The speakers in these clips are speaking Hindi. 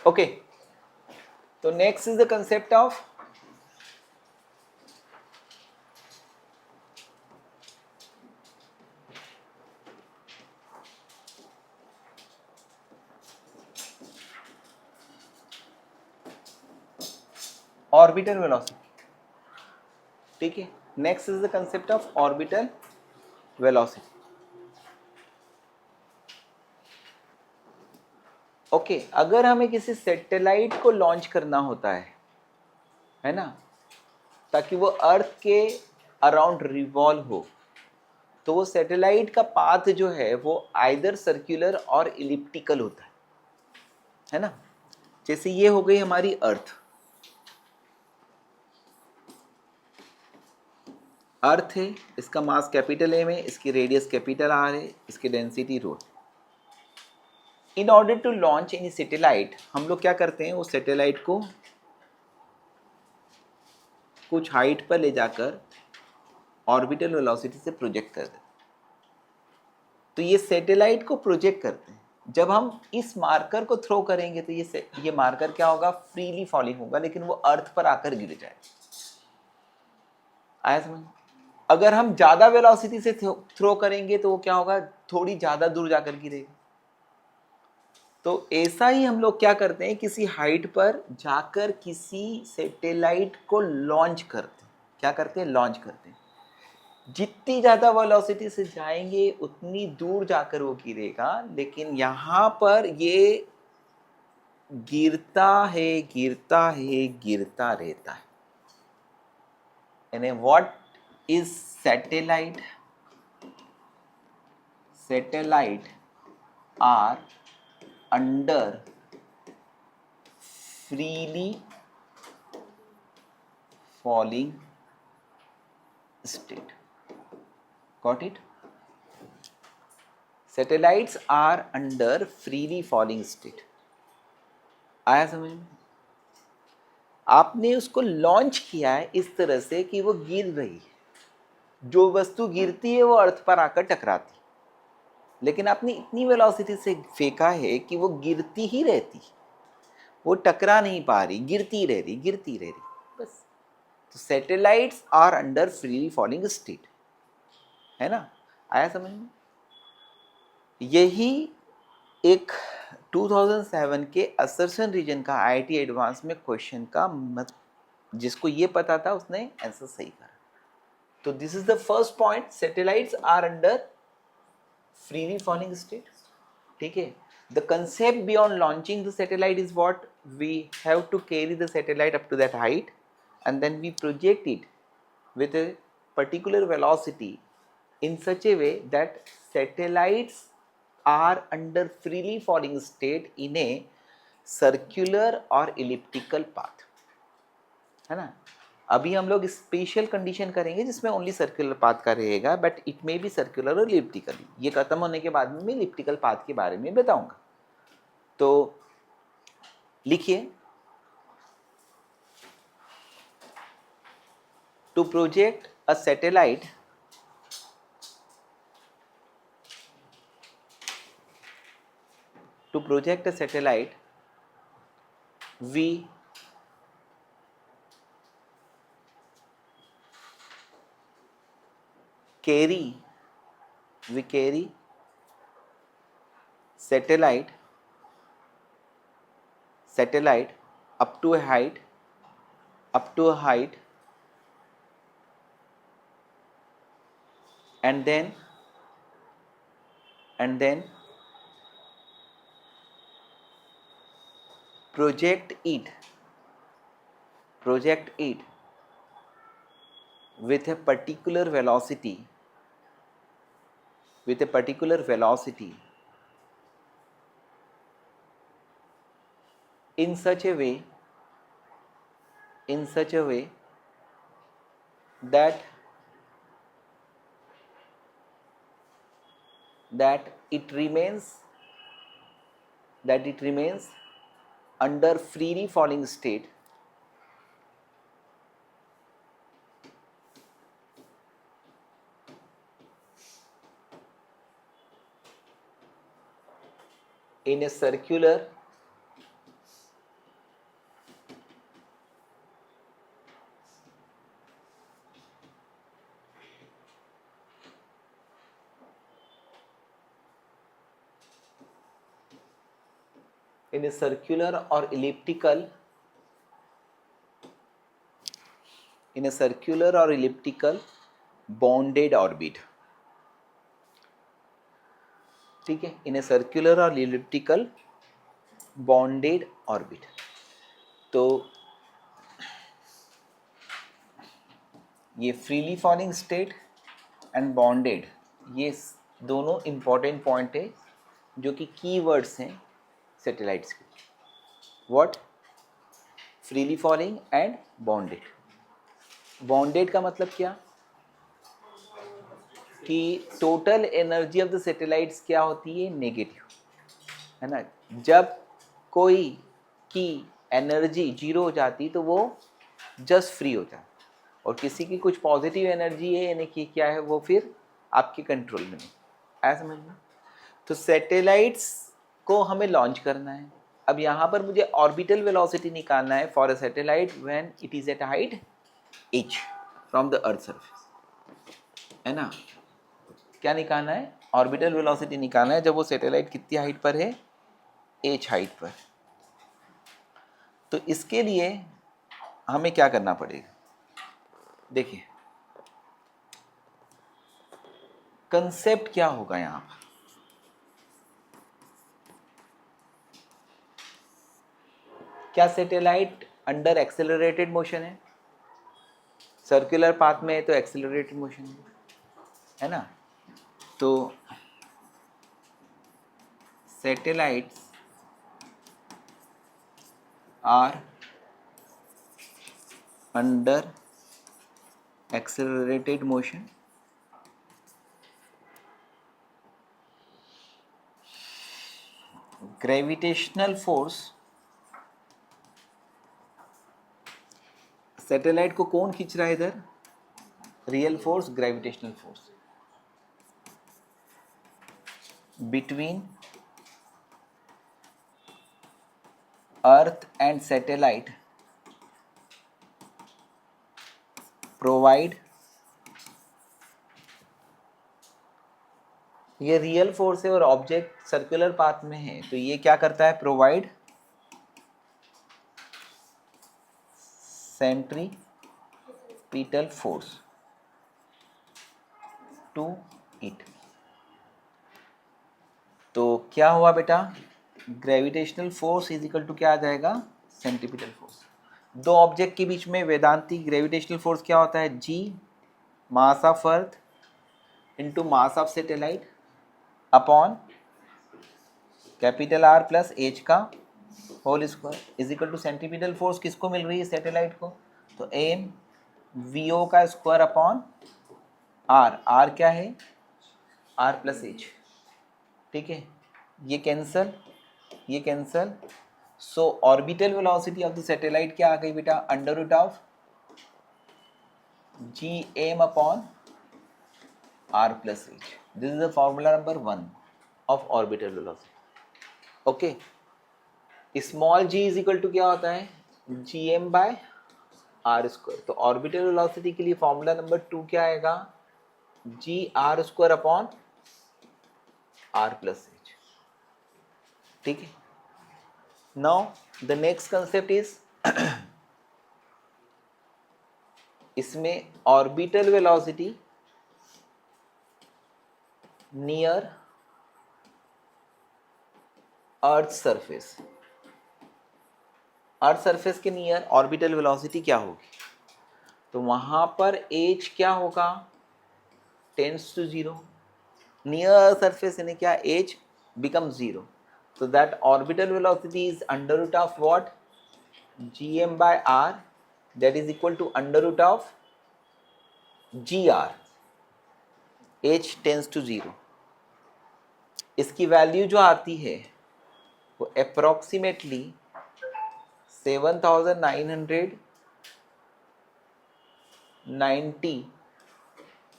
Okay, so next is the concept of orbital velocity. ठीक है, next is the concept of orbital velocity. Okay, अगर हमें किसी सैटेलाइट को लॉन्च करना होता है ना, ताकि वो अर्थ के अराउंड रिवॉल्व हो, तो वो सैटेलाइट का पाथ जो है वो आइदर सर्कुलर और इलिप्टिकल होता है ना. जैसे ये हो गई हमारी अर्थ. अर्थ है, इसका मास कैपिटल एम है, इसकी रेडियस कैपिटल आर है, इसकी density rho. In order to launch any satellite, हम लोग क्या करते हैं, उस सैटेलाइट को कुछ हाइट पर ले जाकर ऑर्बिटल वेलोसिटी से प्रोजेक्ट कर देते हैं. तो ये सैटेलाइट को प्रोजेक्ट करते हैं. जब हम इस मार्कर को थ्रो करेंगे तो ये मार्कर क्या होगा, फ्रीली फॉलिंग होगा, लेकिन वो अर्थ पर आकर गिर जाएगा. आया समझ. अगर हम ज्यादा वेलोसिटी से थ्रो करेंगे तो वो क्या होगा, थोड़ी ज्यादा दूर जाकर गिरेगा. तो ऐसा ही हम लोग क्या करते हैं, किसी हाइट पर जाकर किसी सैटेलाइट को लॉन्च करते हैं. क्या करते हैं, लॉन्च करते हैं. जितनी ज़्यादा वेलोसिटी से जाएंगे उतनी दूर जाकर वो गिरेगा, लेकिन यहाँ पर ये गिरता है, गिरता है, गिरता रहता है. यानी what is satellite? Satellite are under freely falling state. Got it? Satellites are under freely falling state. आया समझ में? आपने उसको लॉन्च किया है इस तरह से कि वो गिर रही है. जो वस्तु गिरती है वो अर्थ पर आकर टकराती है, लेकिन आपने इतनी वेलोसिटी से फेंका है कि वो गिरती ही रहती है, वो टकरा नहीं पा रही, गिरती रह रही, गिरती रह रही, बस. तो satellites are under freely falling state, है ना. आया समझ में? यही एक 2007 के असर्शन रीजन का आईआईटी एडवांस में क्वेश्चन का जिसको ये पता था उसने आंसर सही करा. तो this is the first point, satellites are under freely falling state. ठीक है. The concept beyond launching the satellite is what, we have to carry the satellite up to that height and then we project it with a particular velocity in such a way that satellites are under freely falling state in a circular or elliptical path, है ना. अभी हम लोग स्पेशल कंडीशन करेंगे जिसमें ओनली सर्कुलर पाथ का रहेगा, but it may be circular और इलिप्टिकल. ये खत्म होने के बाद में मैं इलिप्टिकल पाथ के बारे में बताऊंगा. तो लिखिए, to project a satellite we carry satellite up to a height and then project it with a particular velocity in such a way that it remains under freely falling state in a circular in a circular or elliptical bonded orbit. ठीक है, in a circular or elliptical bonded orbit. तो ये freely falling state and bonded, ये दोनों इंपॉर्टेंट पॉइंट है जो कि कीवर्ड्स हैं सैटेलाइट्स के. What? Freely falling and bonded. Bonded का मतलब क्या कि total energy of the satellites क्या होती है? नेगेटिव, है ना. जब कोई की एनर्जी जीरो हो जाती तो वो जस्ट फ्री हो जाता, और किसी की कुछ पॉजिटिव एनर्जी है यानी कि क्या है, वो फिर आपके कंट्रोल में नहीं. ऐसा समझना. तो सैटेलाइट्स को हमें लॉन्च करना है. अब यहाँ पर मुझे ऑर्बिटल वेलोसिटी निकालना है for a satellite when it is at height h from the earth surface, है ना. क्या निकालना है? ऑर्बिटल वेलोसिटी निकालना है जब वो सैटेलाइट कितनी हाइट पर है? h हाइट पर. तो इसके लिए हमें क्या करना पड़ेगा? देखिए कंसेप्ट क्या होगा यहाँ पर. क्या सैटेलाइट अंडर एक्सेलरेटेड मोशन है? सर्कुलर पाथ में है तो एक्सेलरेटेड मोशन है ना. तो satellites are under accelerated motion gravitational force. Satellite को कौन खींच रहा है इधर? Real force, gravitational force between earth and satellite provide. ये रियल फोर्स है और ऑब्जेक्ट सर्कुलर पाथ में है, तो ये क्या करता है? Provide centripetal force to it. तो क्या हुआ बेटा? Gravitational force is equal to क्या आ जाएगा? Centripetal force. दो ऑब्जेक्ट के बीच में वेदांती ग्रेविटेशनल फोर्स क्या होता है? g mass of earth into mass of satellite upon capital R plus h का whole square is equal to centripetal force किसको मिल रही है? सैटेलाइट को. तो m vo का स्क्वायर अपॉन r. r क्या है? r plus h. ठीक है, ये कैंसल, ये cancel. So orbital velocity of the satellite क्या आ गई बेटा? Under root of G M upon R plus H. This is the formula number 1 of orbital velocity. Okay, small g is equal to क्या होता है? G M by R square. तो ऑर्बिटल वेलोसिटी के लिए फॉर्मूला नंबर 2 क्या आएगा? G R square upon R plus H. ठीक है. Now the next concept is इसमें orbital velocity near earth surface. Earth surface के नियर ऑर्बिटल वेलोसिटी क्या होगी? तो वहां पर h क्या होगा? Tends to 0. Near earth surface यानी क्या? h becomes 0. So that orbital velocity is under root of what? gm by r, that is equal to under root of gr. h tends to 0. इसकी वैल्यू जो आती है वो अप्रोक्सीमेटली 7990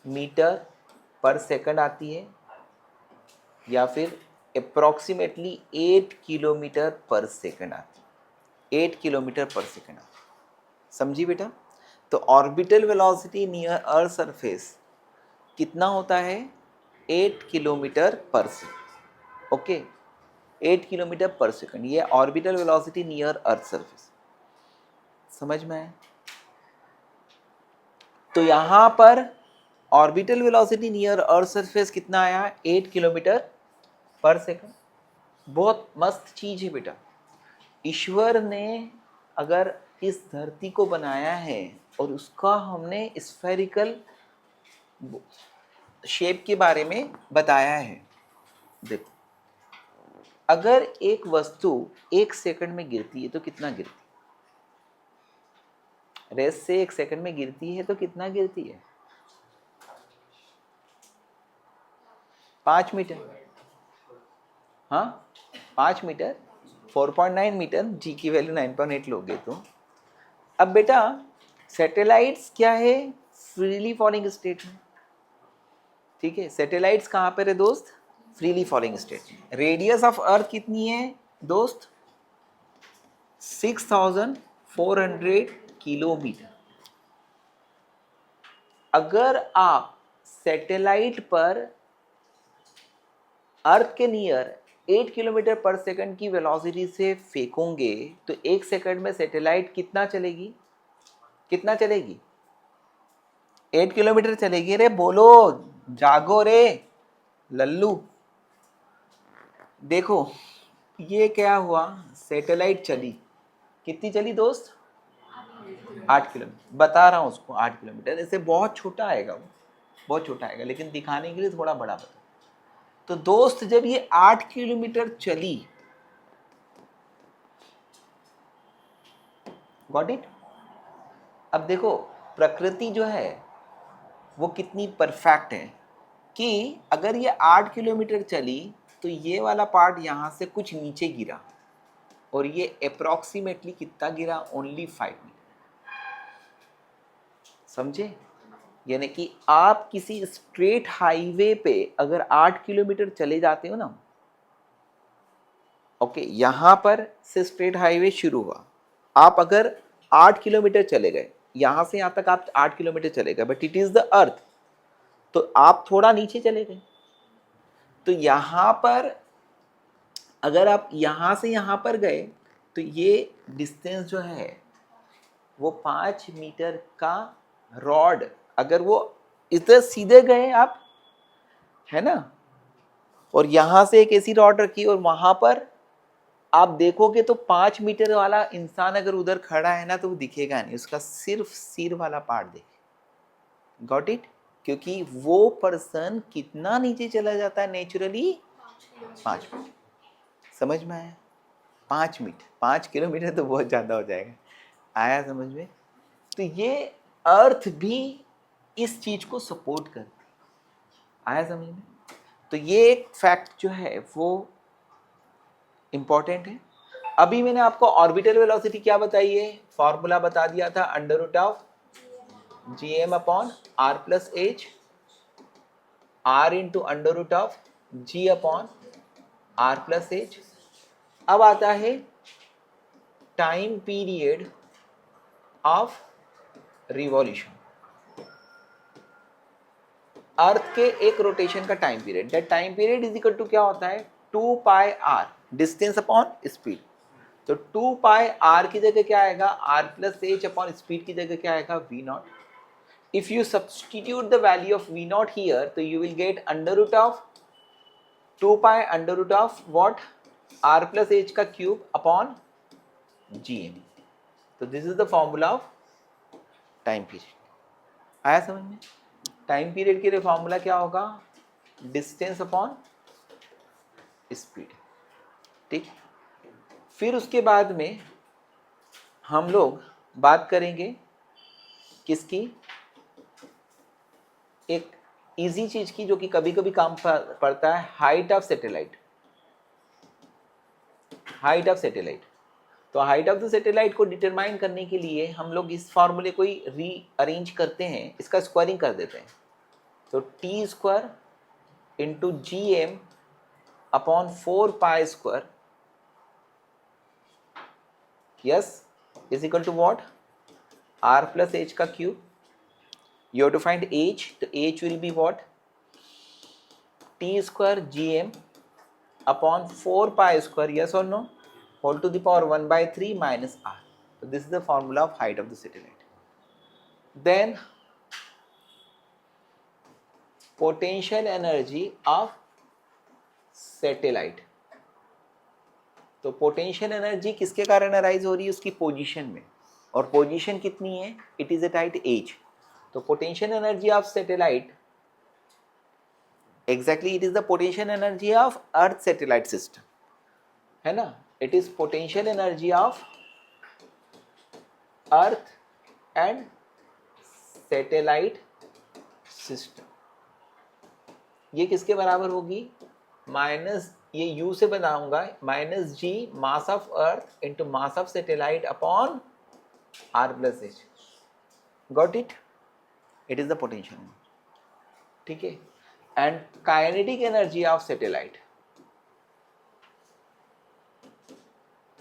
मीटर पर सेकंड आती है, या फिर अप्रोक्सीमेटली 8 किलोमीटर पर सेकंड आती है. 8 किलोमीटर पर सेकंड आती है. समझी बेटा? तो orbital velocity near earth surface कितना होता है? 8 किलोमीटर पर सेकंड. ओके, 8 किलोमीटर पर सेकंड, ये orbital velocity near earth surface. समझ में आया? तो यहां पर orbital velocity near earth surface कितना आया? 8 किलोमीटर पर सेकंड। बहुत मस्त चीज है बेटा। ईश्वर ने अगर इस धरती को बनाया है और उसका हमने स्फेरिकल शेप के बारे में बताया है। देखो, अगर एक वस्तु 1 सेकंड में गिरती है तो कितना गिरती है? रेस से 1 सेकंड में गिरती है तो कितना गिरती है? 5 मीटर। हाँ, 5 मीटर, 4.9 मीटर। जी की वैल्यू 9.8 लोगे तो। अब बेटा सैटेलाइट्स क्या है? फ्रीली फॉलिंग स्टेट में। ठीक है, सैटेलाइट्स कहाँ पर है दोस्त? फ्रीली फॉलिंग स्टेट में। रेडियस ऑफ अर्थ कितनी है दोस्त? 6400 किलोमीटर। अगर आप सैटेलाइट पर अर्थ के नियर 8 किलोमीटर पर सेकंड की वेलोसिटी से फेंकोगे तो 1 सेकंड में सैटेलाइट कितना चलेगी? कितना चलेगी? 8 किलोमीटर चलेगी। रे बोलो, जागो रे लल्लू। देखो ये क्या हुआ, सैटेलाइट चली, कितनी चली दोस्त? 8 किलोमीटर। बता रहा हूँ उसको 8 किलोमीटर, ऐसे बहुत छोटा आएगा वो, बहुत छोटा आएगा, लेकिन दिखाने के लिए थोड़ा बड़ा बता। तो दोस्त जब ये 8 किलोमीटर चली, गॉट इट? अब देखो प्रकृति जो है वो कितनी परफेक्ट है कि अगर ये 8 किलोमीटर चली तो ये वाला पार्ट यहाँ से कुछ नीचे गिरा और ये अप्रोक्सीमेटली कितना गिरा? Only 5 metre. समझे? यानी कि आप किसी स्ट्रेट हाईवे पे अगर 8 किलोमीटर चले जाते हो ना, ओके, यहां पर से स्ट्रेट हाईवे शुरू हुआ, आप अगर 8 किलोमीटर चले गए, यहां से यहां तक आप 8 किलोमीटर चले गए, but it is the earth, तो आप थोड़ा नीचे चले गए। तो यहां पर अगर आप यहां से यहां पर गए तो ये डिस्टेंस जो है वो 5 मीटर का रॉड, अगर वो इधर सीधे गए आप, है ना, और यहां से एक ऐसी रॉड रखी और वहां पर आप देखोगे तो 5 मीटर वाला इंसान अगर उधर खड़ा है ना तो वो दिखेगा नहीं, उसका सिर्फ सिर वाला पार्ट देखे। Got it? क्योंकि वो पर्सन कितना नीचे चला जाता है नेचुरली? 5 मीटर। समझ में आया? 5 मीटर, 5 किलोमीटर तो बहुत ज्यादा हो जाएगा। आया समझ में? तो ये अर्थ भी इस चीज को सपोर्ट करती। आया समझ में? तो ये एक फैक्ट जो है वो इंपॉर्टेंट है। अभी मैंने आपको ऑर्बिटल वेलोसिटी क्या बताई है? फॉर्मूला बता दिया था, under root of gm upon r plus H, r into under root of g upon r plus H. अब आता है time period of revolution. Earth के एक रोटेशन का time period, that time period is equal to क्या होता है? 2 pi r, distance upon speed. तो 2 पाई r की जगह क्या आएगा? r plus H upon speed की जगह क्या आएगा? v not. If you substitute the value of v naught here, so you will get under root of 2 pi under root of what? r plus h का cube upon gm. So this is the formula of time period. आया समझ में? टाइम पीरियड के लिए फॉर्मूला क्या होगा? Distance upon speed. ठीक, फिर उसके बाद में हम लोग बात करेंगे किसकी? एक इजी चीज की जो कि कभी कभी काम पड़ता है, height of satellite. Height of satellite, तो हाइट ऑफ द सैटेलाइट को डिटरमाइन करने के लिए हम लोग इस फॉर्मूले को ही रीअरेंज करते हैं, इसका स्क्वायरिंग कर देते हैं। तो T square into G M upon 4 pi square, yes, is equal to what? R plus H का cube. You have to find h, तो h will be what? T square gm upon 4 pi square, yes or no, whole to the power 1 by 3 minus r. So this is the formula of height of the satellite. Then potential energy of satellite. तो पोटेंशियल एनर्जी किसके कारण अराइज हो रही है? उसकी पोजीशन में, और पोजीशन कितनी है? It is at height H. तो potential energy of satellite, exactly it is the potential energy of earth satellite system, है ना. It is potential energy of earth and satellite system. ये किसके बराबर होगी? माइनस, ये u से बनाऊंगा, minus G mass of earth into mass of satellite upon R plus H. Got it? It is the potential. ठीक है. And kinetic energy of satellite,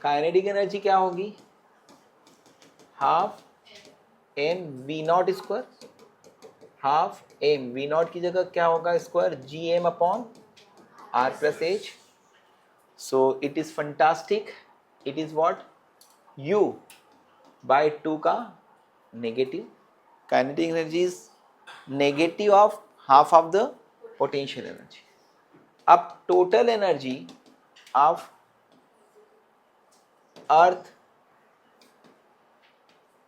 kinetic energy क्या होगी? Half M V not square, half M V naught की जगह क्या होगा? Square G M upon R plus H. So it is fantastic. It is what? u by 2 का negative. Kinetic energy is negative of half of the potential energy. अब total energy of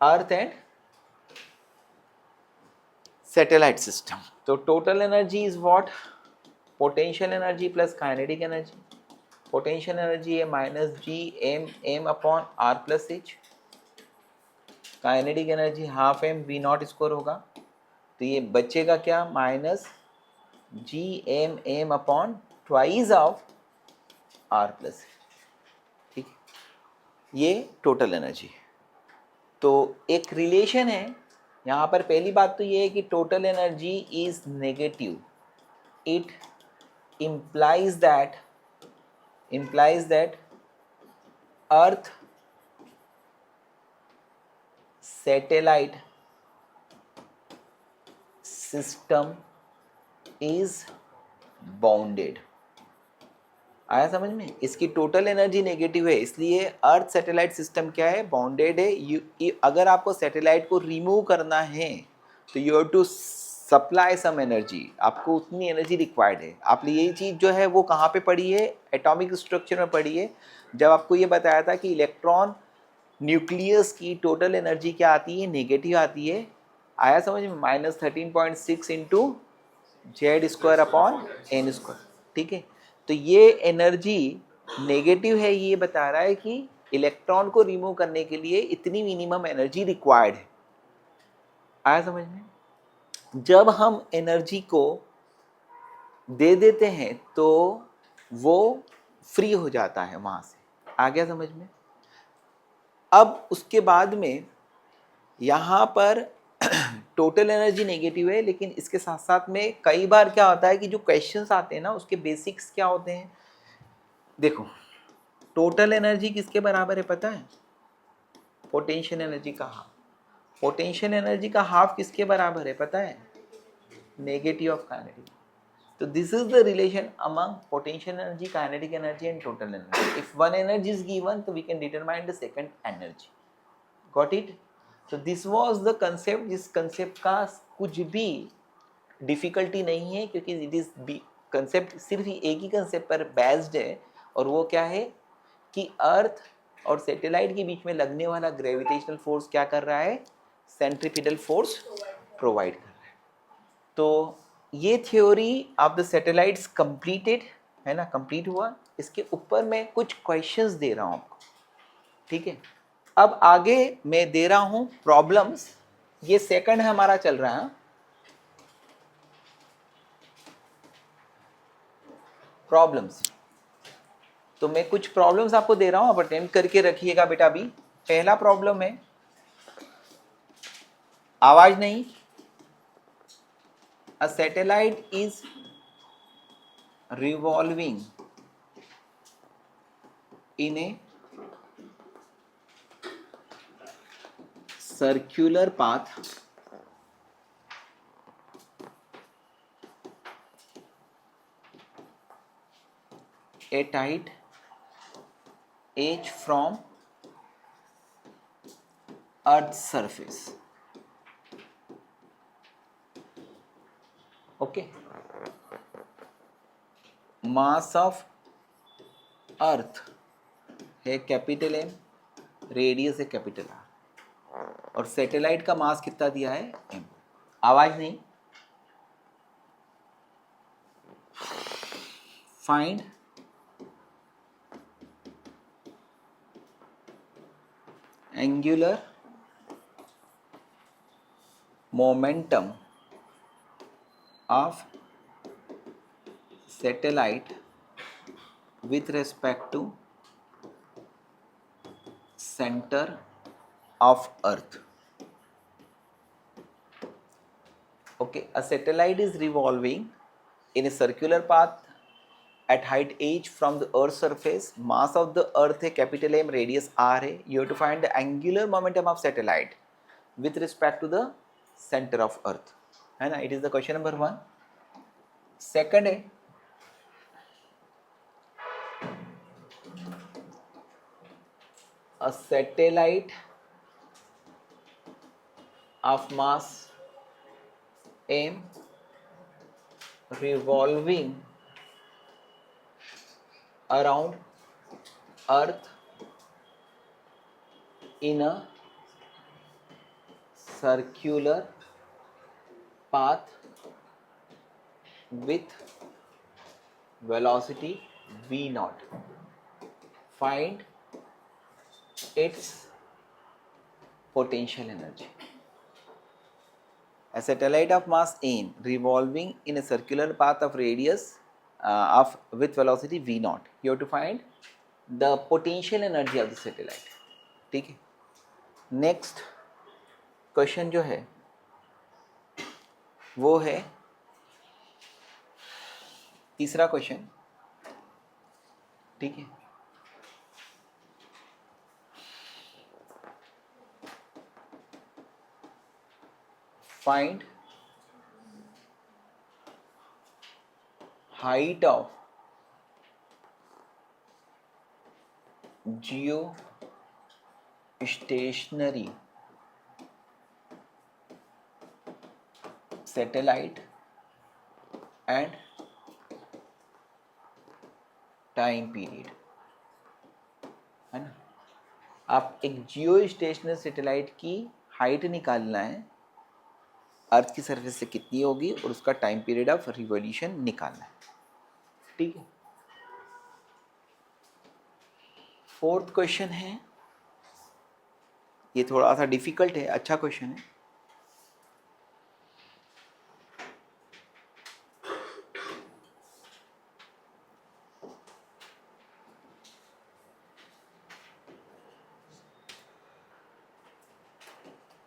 earth and satellite system. तो total energy is what? Potential energy plus kinetic energy. Potential energy है minus G M M upon R plus H. Kinetic energy half M V not square होगा. तो ये बचेगा क्या? Minus G M M upon twice of R plus. ठीक है, ये टोटल एनर्जी. तो एक रिलेशन है यहाँ पर. पहली बात तो ये है कि total energy is negative. It implies that earth satellite system is bounded. आया समझ में? इसकी टोटल एनर्जी नेगेटिव है, इसलिए अर्थ सैटेलाइट सिस्टम क्या है? बाउंडेड है. अगर आपको सैटेलाइट को रिमूव करना है तो you have to supply some energy. आपको उतनी एनर्जी रिक्वायर्ड है. आपने यही चीज़ जो है वो कहाँ पे पढ़ी है? एटॉमिक स्ट्रक्चर में पढ़ी है, जब आपको ये बताया था कि इलेक्ट्रॉन न्यूक्लियस की टोटल एनर्जी क्या आती है? नेगेटिव आती है. आया समझ में? Minus 13.6 into Z square upon N square. ठीक है. तो ये एनर्जी नेगेटिव है, ये बता रहा है कि इलेक्ट्रॉन को रिमूव करने के लिए इतनी मिनिमम एनर्जी रिक्वायर्ड है. आया समझ में? जब हम एनर्जी को दे देते हैं तो वो फ्री हो जाता है वहाँ से. आ गया समझ में? अब उसके बाद में यहाँ पर टोटल एनर्जी नेगेटिव है, लेकिन इसके साथ साथ में कई बार क्या होता है कि जो क्वेश्चंस आते हैं ना उसके बेसिक्स क्या होते हैं. देखो, टोटल एनर्जी किसके बराबर है पता है? पोटेंशियल एनर्जी का हाफ. पोटेंशियल एनर्जी का हाफ किसके बराबर है पता है? Negative of kinetic. So this is the relation among potential energy, kinetic energy and total energy. If one energy is given, so we can determine the second energy. Got it? So this was the concept. जिस concept का कुछ भी difficulty नहीं है, क्योंकि it is concept सिर्फ एक ही concept पर based है, और वो क्या है कि अर्थ और सैटेलाइट के बीच में लगने वाला ग्रेविटेशनल फोर्स क्या कर रहा है? सेंट्रीपिटल फोर्स प्रोवाइड कर रहा है. तो ये theory of the satellites completed है ना, कंप्लीट हुआ. इसके ऊपर मैं कुछ क्वेश्चंस दे रहा हूँ आपको. ठीक है. अब आगे मैं दे रहा हूँ प्रॉब्लम्स. ये सेकंड है हमारा चल रहा है प्रॉब्लम्स. तो मैं कुछ प्रॉब्लम्स आपको दे रहा हूँ, आप अटेम्प्ट करके रखिएगा बेटा. भी पहला प्रॉब्लम है, आवाज नहीं. A satellite is revolving in a circular path a tight edge from earth's surface. Okay, mass of earth है कैपिटल M, रेडियस है कैपिटल R, और सैटेलाइट का मास कितना दिया है M. आवाज नहीं. Find angular momentum of satellite with respect to center of earth. Okay, a satellite is revolving in a circular path at height h from the earth's surface. Mass of the earth है capital M, radius r है. You have to find the angular momentum of satellite with respect to the center of earth, है ना. It is the question number 1. Second है a satellite of mass m revolving around earth in a circular path with velocity v naught. Find its potential energy. A satellite of mass m revolving in a circular path of radius of with velocity v naught. You have to find the potential energy of the satellite. ठीक है. नेक्स्ट क्वेश्चन जो है वो है तीसरा क्वेश्चन. ठीक है. Find height of geostationary satellite and time period, है ना. आप एक जियो स्टेशनरी सैटेलाइट की हाइट निकालना है, अर्थ की सरफेस से कितनी होगी, और उसका टाइम पीरियड ऑफ रिवॉल्यूशन निकालना है. ठीक है. फोर्थ क्वेश्चन है, ये थोड़ा सा डिफिकल्ट है, अच्छा क्वेश्चन है.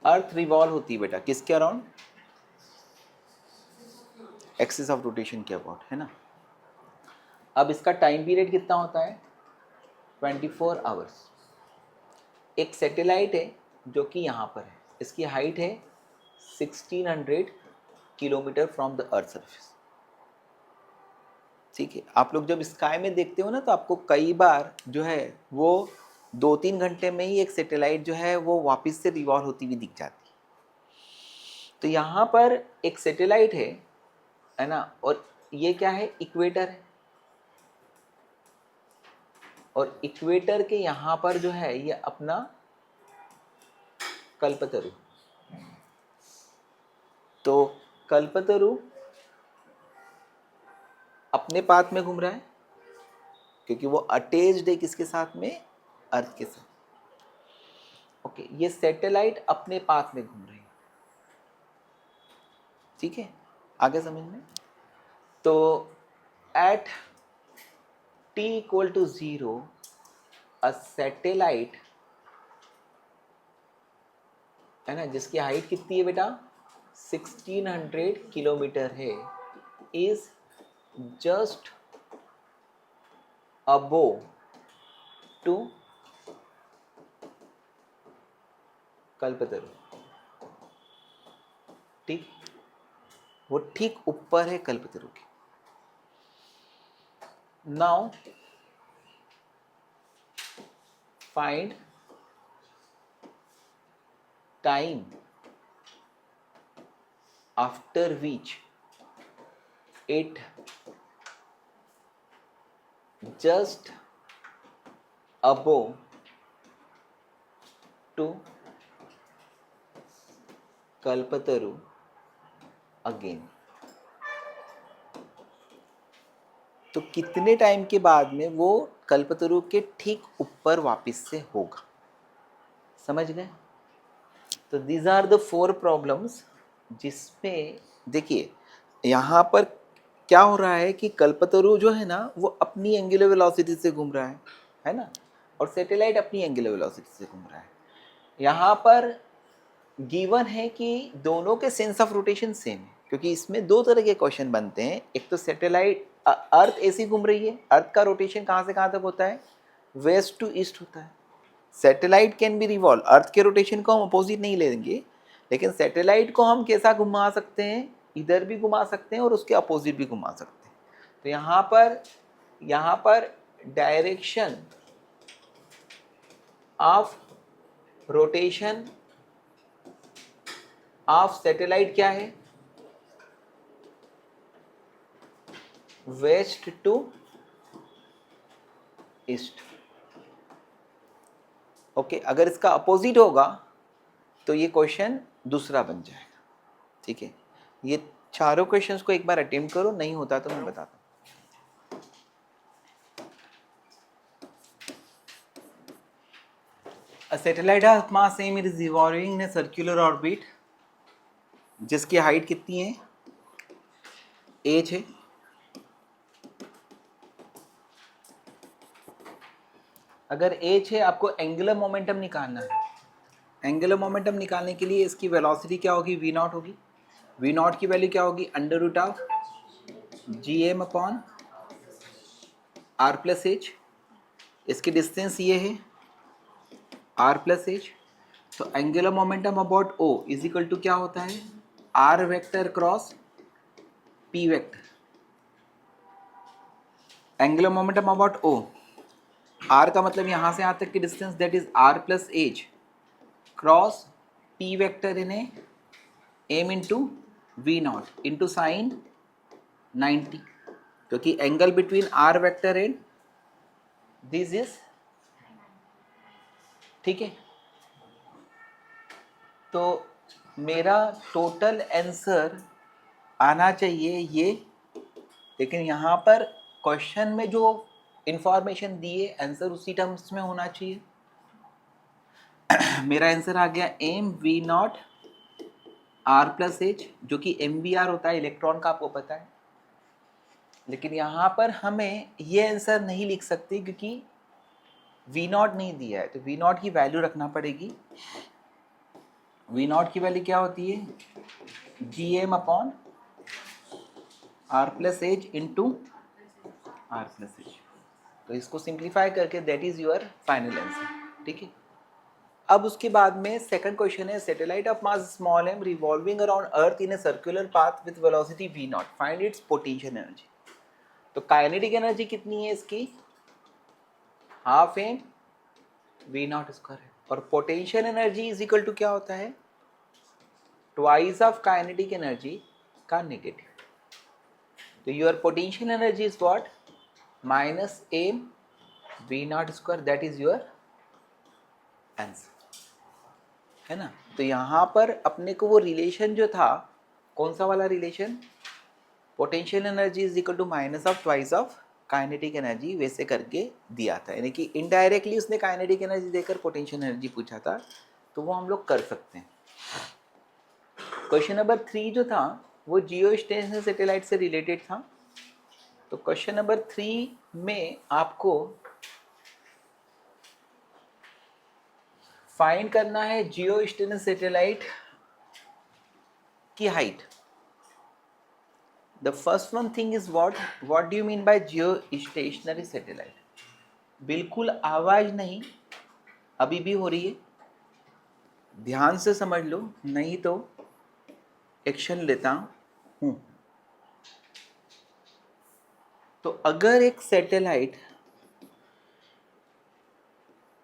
अर्थ रिवॉल्व होती है बेटा किसके अराउंड, एक्सिस ऑफ रोटेशन के अबाउट, है ना. अब इसका टाइम पीरियड कितना होता है, 24 आवर्स. एक सैटेलाइट है जो कि यहाँ पर है, इसकी हाइट है 1600 kilometre from the earth surface. ठीक है. आप लोग जब स्काई में देखते हो ना, तो आपको कई बार जो है वो 2-3 घंटे में ही एक सैटेलाइट जो है वो वापस से रिवॉल्व होती हुई दिख जाती है. तो यहाँ पर एक सैटेलाइट है ना, और ये क्या है, इक्वेटर है, और इक्वेटर के यहाँ पर जो है ये अपना कल्पतरु. तो कल्पतरु अपने पाथ में घूम रहा है क्योंकि वो अटैच्ड है किसके साथ में, अर्थ के साथ. ओके, ये सैटेलाइट अपने पाथ में घूम रही है. ठीक है, आगे समझ में. तो at t equal to 0 a satellite, है ना, जिसकी हाइट कितनी है बेटा, 1600 किलोमीटर है, is just above to Kalpataru. ठीक, वो ठीक ऊपर है कल्पतरु के. Now find time after which it just above to Kalpataru again. तो कितने टाइम के बाद में वो कल्पतरु के ठीक ऊपर वापस से होगा, समझ गए? तो दीज आर द 4 प्रॉब्लम्स जिसमें देखिए यहाँ पर क्या हो रहा है कि कल्पतरु जो है ना वो अपनी एंगुलर वेलोसिटी से घूम रहा है ना, और सैटेलाइट अपनी एंगुलर वेलोसिटी से घूम रहा है। यहाँ पर गिवन है कि दोनों के सेंस ऑफ रोटेशन सेम है, क्योंकि इसमें 2 तरह के क्वेश्चन बनते हैं। एक तो सैटेलाइट अर्थ ऐसी घूम रही है, अर्थ का रोटेशन कहाँ से कहाँ तक होता है, वेस्ट टू ईस्ट होता है। सैटेलाइट कैन बी रिवॉल्व, अर्थ के रोटेशन को हम अपोजिट नहीं लेंगे, लेकिन सैटेलाइट को हम कैसा घुमा सकते हैं, इधर भी घुमा सकते हैं और उसके अपोजिट भी घुमा सकते हैं। तो यहाँ पर direction of rotation of satellite क्या है, वेस्ट टू ईस्ट। ओके, अगर इसका अपोजिट होगा तो ये क्वेश्चन दूसरा बन जाएगा। ठीक है, ये चारों क्वेश्चंस को एक बार अटेम्प्ट करो, नहीं होता तो मैं बताता हूँ। A satellite of mass m is revolving in a circular orbit, जिसकी हाइट कितनी है, h है। अगर h है, आपको एंगुलर मोमेंटम निकालना है। एंगुलर मोमेंटम निकालने के लिए इसकी वेलोसिटी क्या होगी, v नॉट होगी। v नॉट की वैल्यू क्या होगी, under root of gm upon r plus h। इसकी डिस्टेंस ये है r प्लस h। तो angular momentum about o is equal to क्या होता है, r vector cross p vector. Angular momentum about o, r का मतलब यहाँ से यहाँ तक की distance, that is r plus h cross p vector in a m into V not into sine 90, क्योंकि angle between r vector and this is, ठीक है। तो मेरा टोटल आंसर आना चाहिए ये, लेकिन यहाँ पर क्वेश्चन में जो इंफॉर्मेशन दी है आंसर उसी टर्म्स में होना चाहिए। मेरा आंसर आ गया M V nought R plus H, जो कि एम बी आर होता है इलेक्ट्रॉन का, आपको पता है। लेकिन यहाँ पर हमें ये आंसर नहीं लिख सकते क्योंकि वी नॉट नहीं दिया है, तो वी नॉट की वैल्यू रखना पड़ेगी। वी नॉट की वैल्यू क्या होती है, G M upon R plus H into R plus H. तो इसको सिंप्लीफाई करके that is your final answer, ठीक है। अब उसके बाद में सेकंड क्वेश्चन है, satellite of mass small m revolving around earth in a circular path with velocity V nought, find its potential energy. तो काइनेटिक एनर्जी कितनी है इसकी, half M V not square है, और potential energy is equal to क्या होता है, ट्वाइस ऑफ काइनेटिक एनर्जी का नेगेटिव। तो your potential energy is what, minus M V not square, that is your answer, है ना। तो यहाँ पर अपने को वो रिलेशन जो था, कौन सा वाला relation, potential energy is equal to minus of twice of kinetic energy, वैसे करके दिया था। यानी कि इनडायरेक्टली उसने काइनेटिक एनर्जी देकर पोटेंशियल एनर्जी पूछा था, तो वो हम लोग कर सकते हैं। क्वेश्चन नंबर 3 जो था वो जियो स्टेशनरी सैटेलाइट से रिलेटेड था। तो क्वेश्चन नंबर 3 में आपको फाइंड करना है जियो स्टेशनरी सैटेलाइट की height. The first one thing is what do you mean by Jio stationery satellite. बिल्कुल आवाज नहीं अभी भी हो रही है, ध्यान से समझ लो, नहीं तो एक्शन लेता हूं। तो अगर एक सैटेलाइट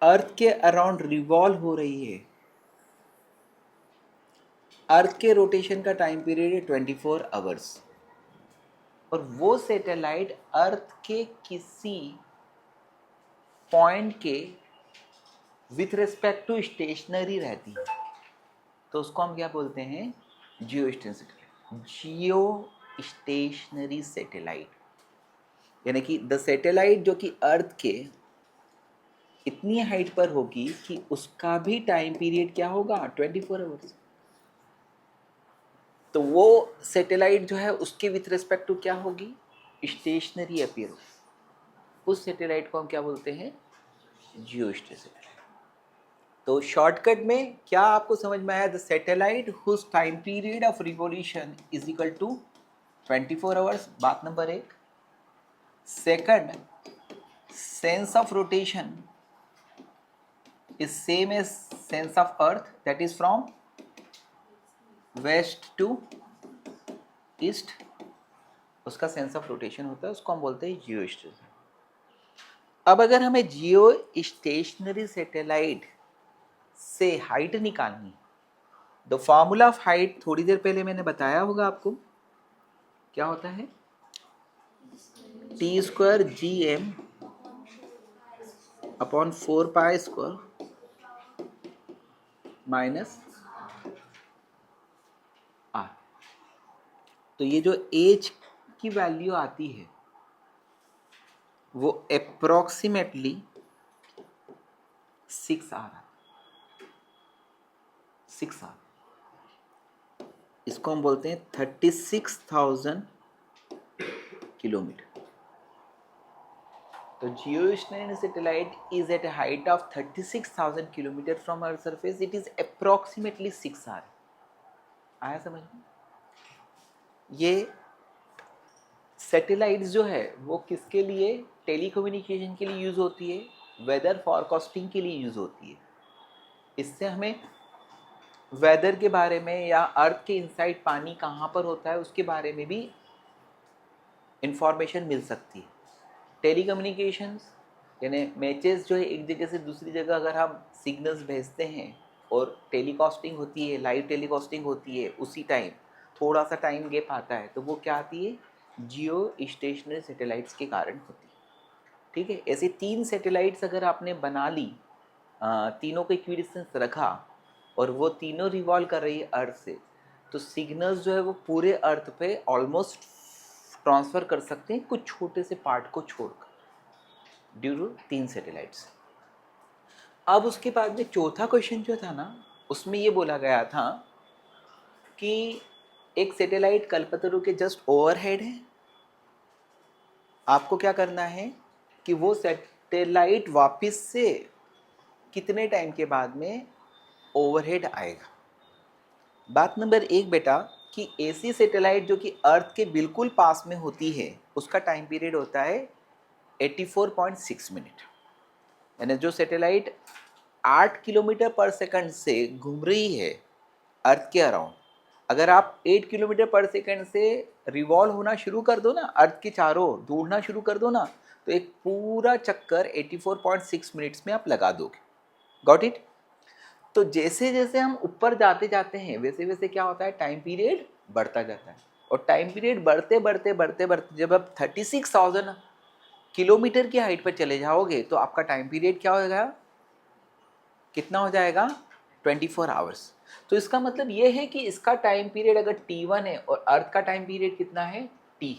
अर्थ के अराउंड रिवॉल्व हो रही है। अर्थ के रोटेशन का टाइम पीरियड है 24 आवर्स, और वो सैटेलाइट अर्थ के किसी पॉइंट के विथ रिस्पेक्ट टू स्टेशनरी रहती है, तो उसको हम क्या बोलते हैं? जियो स्टेशनरी सैटेलाइट। यानी कि द सैटेलाइट जो कि अर्थ के इतनी हाइट पर होगी कि उसका भी टाइम पीरियड क्या होगा? 24 आवर्स। तो वो सैटेलाइट जो है उसके विथ रिस्पेक्ट टू क्या होगी? स्टेशनरी अपीयर होगी। उस सैटेलाइट को हम क्या बोलते हैं? जियो स्टेशनरी। तो शॉर्टकट में क्या आपको समझ में आया? The satellite whose time period of revolution is equal to 24 hours, बात number 1। Second, sense of rotation is same as sense of earth, that is from west to east, उसका सेंस ऑफ रोटेशन होता है, उसको हम बोलते हैं जियो स्टेशनरी। अब अगर हमें जियो स्टेशनरी सैटेलाइट से हाइट निकालनी, द फॉर्मूला ऑफ हाइट थोड़ी देर पहले मैंने बताया होगा आपको, क्या होता है? T square G M upon 4 pi square minus R. तो ये जो एज की वैल्यू आती है वो अप्रोक्सीमेटली 6R। इसको हम बोलते हैं 36,000 किलोमीटर। तो geostationary satellite is at a height of 36,000 kilometre from earth surface, it is approximately 6R। आया समझ में? ये सैटेलाइट्स जो है वो किसके लिए? टेलीकम्युनिकेशन के लिए यूज होती है, वेदर फॉरकास्टिंग के लिए यूज होती है। इससे हमें वेदर के बारे में या अर्थ के इनसाइड पानी कहाँ पर होता है उसके बारे में भी इंफॉर्मेशन मिल सकती है। टेलीकम्युनिकेशंस यानी मैचेस जो है एक जगह से दूसरी जगह अगर हम सिग्नल्स भेजते हैं और टेलीकास्टिंग होती है, लाइव टेलीकास्टिंग होती है, उसी टाइम थोड़ा सा टाइम गैप आता है, तो वो क्या आती है? जियो स्टेशनरी सैटेलाइट्स के कारण होती है। ठीक है, ऐसे 3 सैटेलाइट्स अगर आपने बना ली, तीनों को इक्विडिस्टेंस रखा और वो तीनों रिवॉल्व कर रही है अर्थ से, तो सिग्नल्स जो है वो पूरे अर्थ पे ऑलमोस्ट ट्रांसफ़र कर सकते हैं कुछ छोटे से पार्ट को छोड़कर, ड्यू टू 3 सैटेलाइट्स। अब उसके बाद में चौथा क्वेश्चन जो था ना, उसमें ये बोला गया था कि एक सैटेलाइट कल्पतरु के जस्ट ओवरहेड है। आपको क्या करना है कि वो सैटेलाइट वापस से कितने टाइम के बाद में ओवरहेड आएगा। बात नंबर 1 बेटा, कि ऐसी सैटेलाइट जो कि अर्थ के बिल्कुल पास में होती है उसका टाइम पीरियड होता है 84.6 मिनट। यानी जो सैटेलाइट 8 किलोमीटर पर सेकंड से घूम रही है अर्थ के अराउंड, अगर आप 8 किलोमीटर पर सेकंड से रिवॉल्व होना शुरू कर दो ना, अर्थ के चारों दौड़ना शुरू कर दो ना, तो एक पूरा चक्कर 84.6 मिनट्स में आप लगा दोगे। Got it? तो जैसे जैसे हम ऊपर जाते जाते हैं वैसे वैसे क्या होता है? टाइम पीरियड बढ़ता जाता है, और टाइम पीरियड बढ़ते बढ़ते बढ़ते बढ़ते जब आप 36,000 किलोमीटर की हाइट पर चले जाओगे तो आपका टाइम पीरियड क्या हो जाएगा? कितना हो जाएगा? 24 आवर्स। तो इसका मतलब ये है कि इसका टाइम पीरियड अगर T1 है और अर्थ का टाइम पीरियड कितना है? T,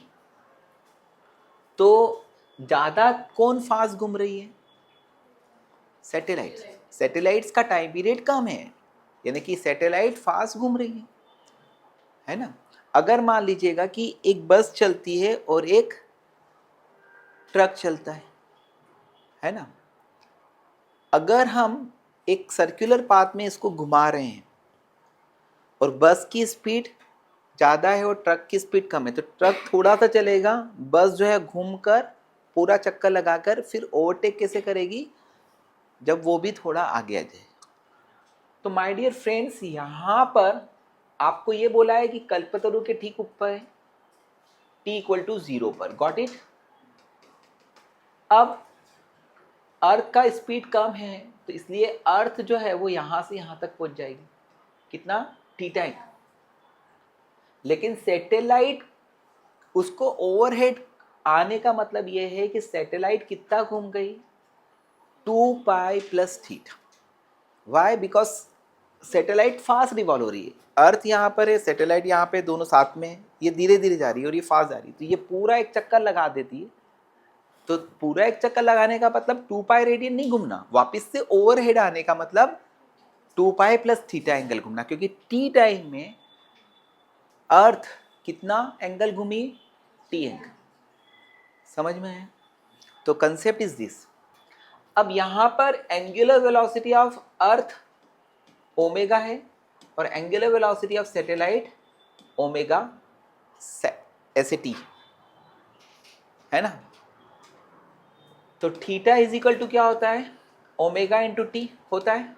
तो ज़्यादा कौन फास्ट घूम रही है? सैटेलाइट्स। सैटेलाइट्स का टाइम पीरियड कम है, यानी कि सैटेलाइट फास्ट घूम रही है ना। अगर मान लीजिएगा कि एक बस चलती है और एक ट्रक चलता है ना, अगर हम एक सर्कुलर पाथ में इसको घुमा रहे हैं और बस की स्पीड ज़्यादा है और ट्रक की स्पीड कम है, तो ट्रक थोड़ा सा चलेगा, बस जो है घूमकर पूरा चक्कर लगाकर फिर ओवरटेक कैसे करेगी? जब वो भी थोड़ा आगे आ जाए। तो माय डियर फ्रेंड्स, यहाँ पर आपको ये बोला है कि कल्पतरु के ठीक ऊपर है T = 0 पर। Got it? अब अर्थ का स्पीड कम है तो इसलिए अर्थ जो है वो यहाँ से यहाँ तक पहुँच जाएगी, कितना, थीटा। लेकिन सैटेलाइट, उसको ओवरहेड आने का मतलब ये है कि सैटेलाइट कितना घूम गई, 2 pi plus theta. Why, because satellite fast revolve हो रही है। अर्थ यहाँ पर है, सैटेलाइट यहाँ पे, दोनों साथ में है, ये धीरे धीरे जा रही है और ये फास्ट जा रही है, तो ये पूरा एक चक्कर लगा देती है। तो पूरा एक चक्कर लगाने का मतलब 2 पाई रेडियन नहीं घूमना, वापस से ओवरहेड आने का मतलब 2 पाई प्लस थीटा एंगल घूमना, क्योंकि टी टाइम में अर्थ कितना एंगल घूमी, टी एंगल। समझ में है? तो कंसेप्ट इज दिस। अब यहां पर angular velocity of earth omega है और angular velocity of satellite omega ऐसे टी है ना। तो थीटा इज इक्वल टू क्या होता है, ओमेगा इंटू टी होता है।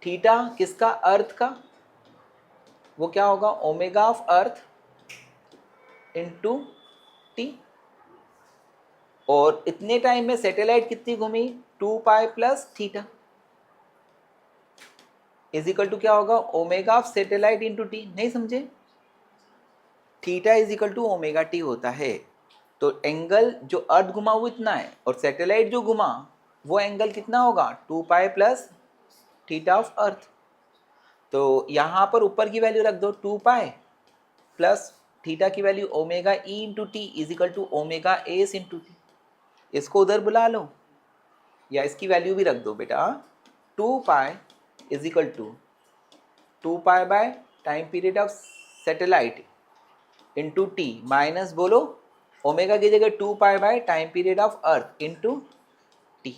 थीटा किसका, अर्थ का, वो क्या होगा, omega of earth into T. और इतने टाइम में सैटेलाइट कितनी घूमी, 2 pi plus theta is equal to क्या होगा, omega of satellite into T. नहीं समझे? Theta is equal to omega T होता है। तो एंगल जो अर्थ घुमा वो इतना है और सैटेलाइट जो घुमा वो एंगल कितना होगा, 2 pi plus theta of earth. तो यहाँ पर ऊपर की वैल्यू रख दो, 2 पाई प्लस थीटा की value omega E into T is equal to omega S into T. इसको उधर बुला लो या इसकी वैल्यू भी रख दो बेटा। 2 pi is equal to 2 pi by time period of satellite into T minus बोलो ओमेगा की जगह 2 pi by time period of earth into T.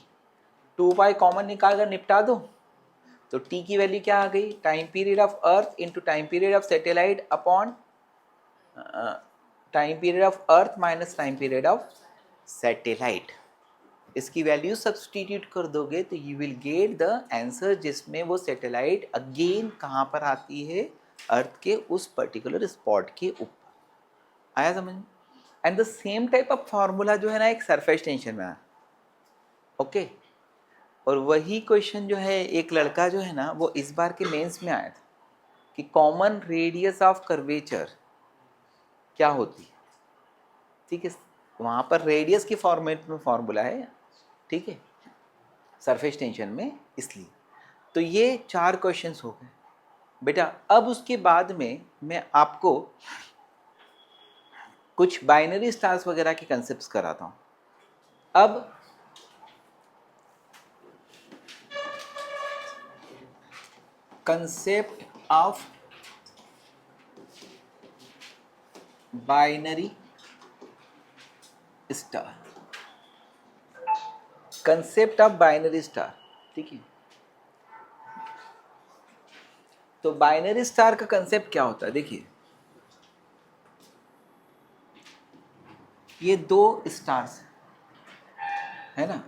2 pi common निकाल कर निपटा दो तो टी की वैल्यू क्या आ गई, time period of earth into time period of satellite upon time period of earth minus time period of satellite. इसकी वैल्यू सब्सटीट्यूट कर दोगे तो you will get the answer, जिसमें वो सैटेलाइट अगेन कहाँ पर आती है, अर्थ के उस पर्टिकुलर स्पॉट के ऊपर। आया समझ में? And the same type of formula जो है ना एक सरफेस टेंशन में आया। ओके और वही क्वेश्चन जो है एक लड़का जो है ना वो इस बार के मेंस में आया था कि कॉमन रेडियस ऑफ कर्वेचर क्या होती है। ठीक है, वहाँ पर रेडियस की फॉर्मेट में फॉर्मूला है, ठीक है, सरफेस टेंशन में, इसलिए। तो ये 4 क्वेश्चंस हो गए बेटा। अब उसके बाद में मैं आपको कुछ बाइनरी स्टार्स वगैरह के कंसेप्ट्स कराता हूँ। अब concept of binary star, concept of binary star, ठीक है। तो बाइनरी स्टार का कंसेप्ट क्या होता है, देखिए ये 2 स्टार्स है ना,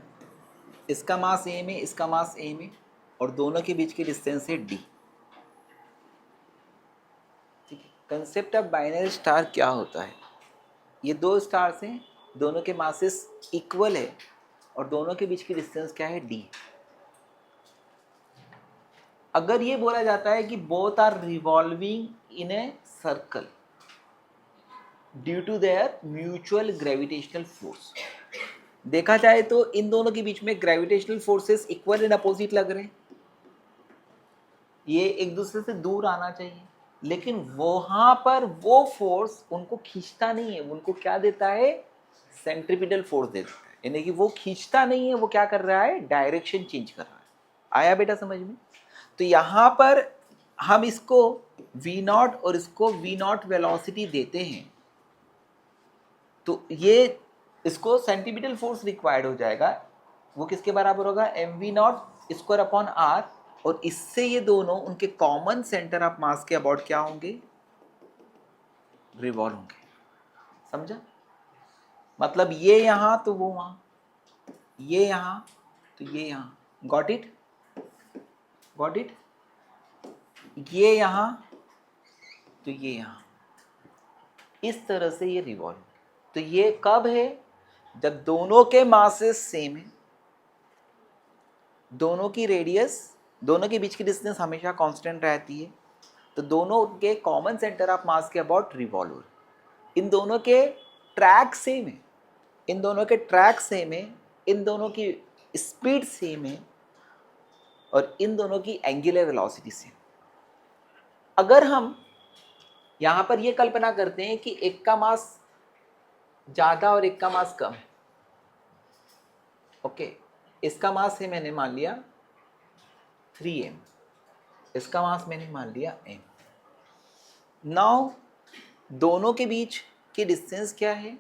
इसका मास एम है, इसका मास एम है और दोनों के बीच की डिस्टेंस है डी। ठीक है, कंसेप्ट ऑफ बाइनरी स्टार क्या होता है, ये 2 स्टार्स हैं, दोनों के मासेस इक्वल है और दोनों के बीच की डिस्टेंस क्या है, डी। अगर ये बोला जाता है कि both are revolving in a circle due to their mutual gravitational force, देखा जाए तो इन दोनों के बीच में gravitational forces equal and opposite लग रहे हैं, ये एक दूसरे से दूर आना चाहिए, लेकिन वहां पर वो फोर्स उनको खींचता नहीं है, उनको क्या देता है, सेंट्रीपिटल फोर्स देता है, यानी कि वो खींचता नहीं है, वो क्या कर रहा है, डायरेक्शन चेंज कर रहा है। आया बेटा समझ में? तो यहां पर हम इसको v0 और इसको v0 वेलोसिटी देते हैं तो ये इसको सेंटीमीटर फोर्स रिक्वायर्ड हो जाएगा, वो किसके बराबर होगा, mv0 स्क्वायर अपॉन r, और इससे ये दोनों उनके कॉमन सेंटर ऑफ मास के अबाउट क्या होंगे, रिवॉल्व होंगे। समझा? मतलब ये यहां तो वो वहां, ये यहां तो ये यहां। Got it? Got it? ये यहां तो ये यहां, इस तरह से ये रिवॉल्व। तो ये कब है, जब दोनों के मासेस सेम है, दोनों की रेडियस, दोनों के बीच की डिस्टेंस हमेशा कांस्टेंट रहती है, तो दोनों के कॉमन सेंटर ऑफ मास के अबाउट रिवॉल्व हो। इन दोनों के ट्रैक सेम है, इन दोनों के ट्रैक सेम है, इन दोनों की स्पीड सेम है, और इन दोनों की एंगुलर वेलोसिटी सेम। अगर हम यहां पर यह कल्पना करते हैं कि एक का मास ज्यादा और एक का मास कम है, ओके, इसका मास है मैंने मान लिया 3m, इसका मास मैंने मान लिया m। नाउ दोनों के बीच की डिस्टेंस क्या है,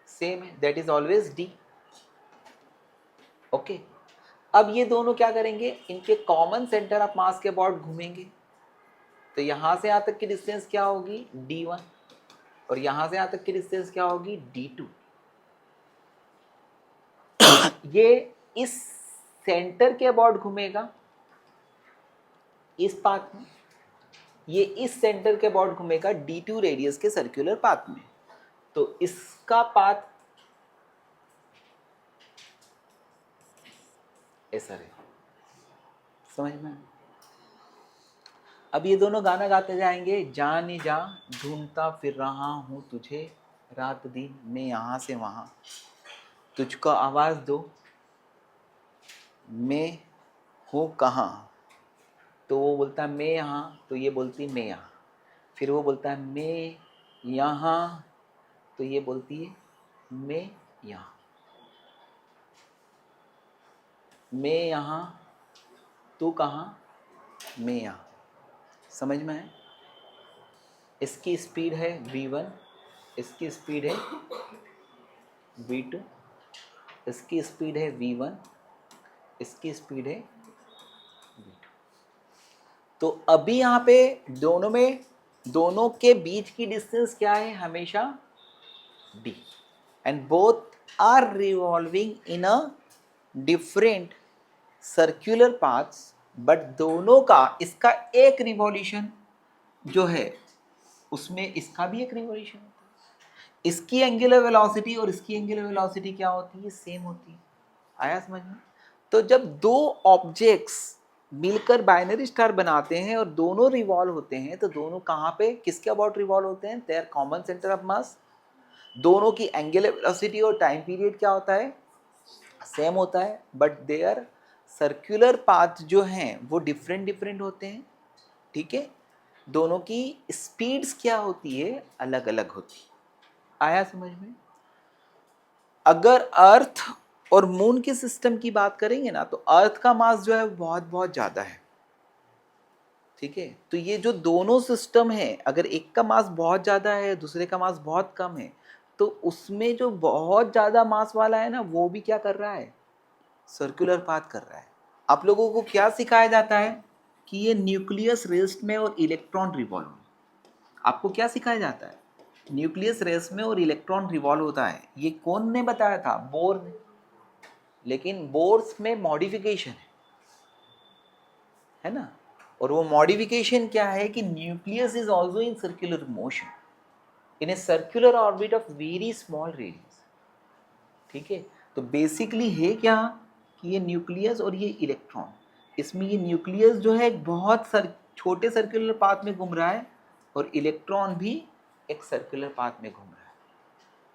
सेम है, that is always d। Okay, अब ये दोनों क्या करेंगे, इनके कॉमन सेंटर ऑफ मास के अबाउट घूमेंगे, तो यहां से यहां तक की डिस्टेंस क्या होगी d1, और यहां से यहां तक की डिस्टेंस क्या होगी d2। ये इस सेंटर के अबाउट घूमेगा इस पाथ में, ये इस सेंटर के अबाउट घूमेगा d2 रेडियस के सर्कुलर पाथ में, तो इसका पाथ ऐसा है, समझ में। अब ये दोनों गाना गाते जाएंगे, जाने जा ढूंढता फिर रहा हूं तुझे रात दिन मैं यहां से वहां, तुझको आवाज दो मैं हूं कहाँ, तो वो बोलता है मैं यहाँ, तो ये बोलती मैं यहाँ, फिर वो बोलता है मैं यहाँ, तो ये बोलती है मैं यहाँ, मैं यहाँ तू कहाँ, मैं यहाँ। समझ में है। इसकी स्पीड है v1, इसकी स्पीड है v2, इसकी स्पीड है v1, इसकी स्पीड है v2। तो अभी यहाँ पे दोनों में, दोनों के बीच की डिस्टेंस क्या है, हमेशा d, and both are revolving in a different circular paths, but दोनों का, इसका एक रिवॉल्यूशन जो है उसमें इसका भी एक रिवॉल्यूशन होता है, इसकी एंगुलर वेलोसिटी और इसकी एंगुलर वेलोसिटी क्या होती है, सेम होती है। आया समझ में। तो जब दो ऑब्जेक्ट्स मिलकर बाइनरी स्टार बनाते हैं और दोनों रिवॉल्व होते हैं, तो दोनों कहाँ पे किसके अबाउट रिवॉल्व होते हैं, their common centre of mass. दोनों की एंगुलर वेलोसिटी और टाइम पीरियड क्या होता है, सेम होता है, बट देयर सर्कुलर पाथ जो हैं वो डिफरेंट डिफरेंट होते हैं। ठीक है, दोनों की स्पीड्स क्या होती है, अलग अलग होती है। आया समझ में। अगर अर्थ और मून के सिस्टम की बात करेंगे ना, तो अर्थ का मास जो है बहुत बहुत ज्यादा है। ठीक है, तो ये जो दोनों सिस्टम है, अगर एक का मास बहुत ज्यादा है, दूसरे का मास बहुत कम है, तो उसमें जो बहुत ज्यादा मास वाला है ना, वो भी क्या कर रहा है, सर्कुलर पाथ कर रहा है। आप लोगों को क्या सिखाया जाता है कि ये न्यूक्लियस रेस्ट में और इलेक्ट्रॉन रिवॉल्व में, आपको क्या सिखाया जाता है, न्यूक्लियस रेस में और इलेक्ट्रॉन रिवॉल्व होता है। ये कौन ने बताया था, बोर ने। लेकिन बोर्स में मॉडिफिकेशन है ना, और वो मॉडिफिकेशन क्या है कि nucleus is also in circular motion in a circular orbit of very small radius. ठीक है, तो बेसिकली है क्या कि ये न्यूक्लियस और ये इलेक्ट्रॉन, इसमें ये न्यूक्लियस जो है एक बहुत छोटे सर्कुलर पाथ में घूम रहा है, और इलेक्ट्रॉन भी एक सर्कुलर पाथ में घूम रहा है।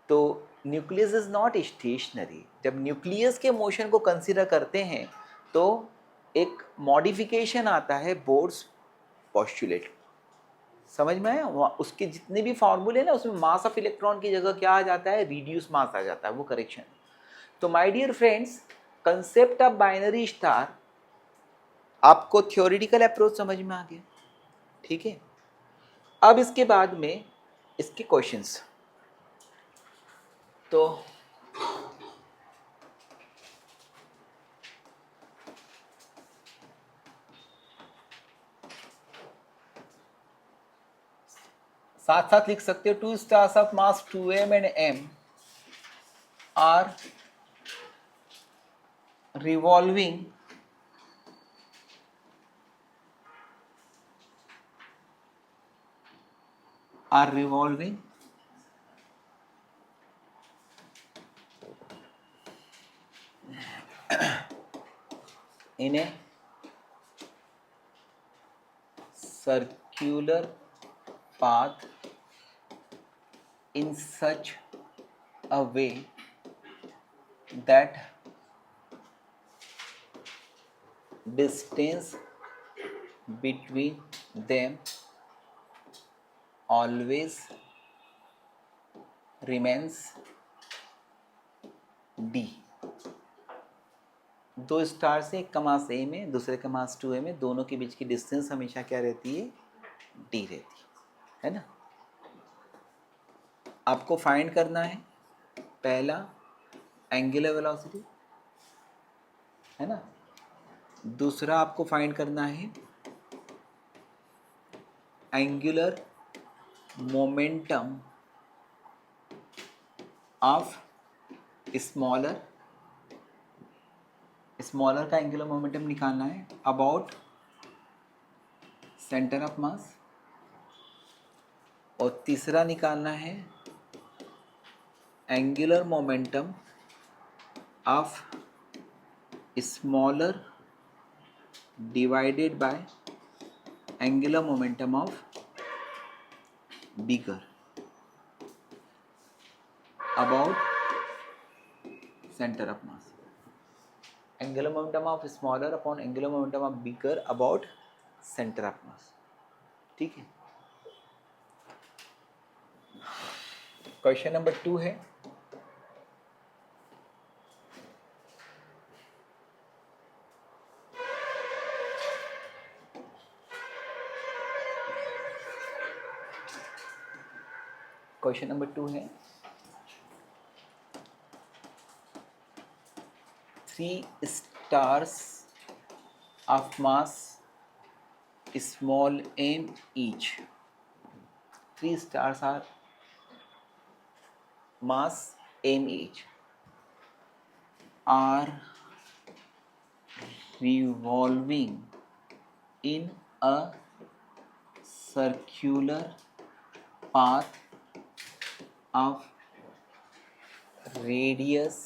तो न्यूक्लियस इज नॉट स्टेशनरी। जब न्यूक्लियस के मोशन को कंसीडर करते हैं तो एक मॉडिफिकेशन आता है बोर्ड्स पोस्टुलेट। समझ में आया। उसके जितने भी फॉर्मूले ना, उसमें मास ऑफ इलेक्ट्रॉन की जगह क्या आ जाता है, रिड्यूस मास आ जाता है, वो करेक्शन। तो my dear friends, concept of binary star आपको थ्योरेटिकल अप्रोच समझ में आ गया। ठीक है, अब इसके बाद में इसके क्वेश्चंस। तो साथ साथ लिख सकते हो, two stars of mass 2m and m are revolving in a circular path in such a way that distance between them always remains d। दो स्टार से एक का मास ए में, दूसरे का मास 2a में, दोनों के बीच की डिस्टेंस हमेशा क्या रहती है, d रहती है ना। आपको फाइंड करना है पहला एंगुलर वेलोसिटी, है ना। दूसरा आपको फाइंड करना है एंगुलर मोमेंटम ऑफ स्मॉलर का एंगुलर मोमेंटम निकालना है अबाउट सेंटर ऑफ मास। और तीसरा निकालना है angular momentum of smaller divided by angular momentum of bigger about centre of mass. Angular momentum of smaller upon angular momentum of bigger about centre of mass. ठीक है। क्वेश्चन नंबर 2 है, क्वेश्चन नंबर 2 है 3 stars of mass small m each, 3 stars are mass m each are revolving in a circular path of radius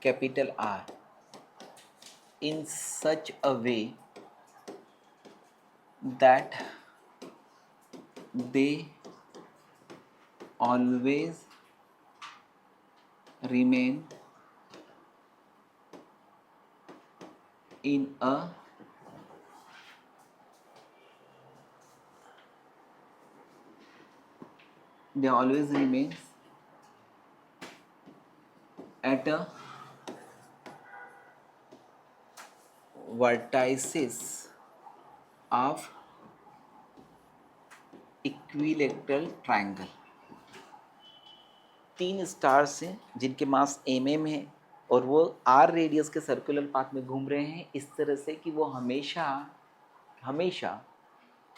capital R in such a way that they always remain in a at a vertices of equilateral triangle. 3 stars हैं जिनके मास mm है और वो r रेडियस के सर्कुलर पाथ में घूम रहे हैं इस तरह से कि वो हमेशा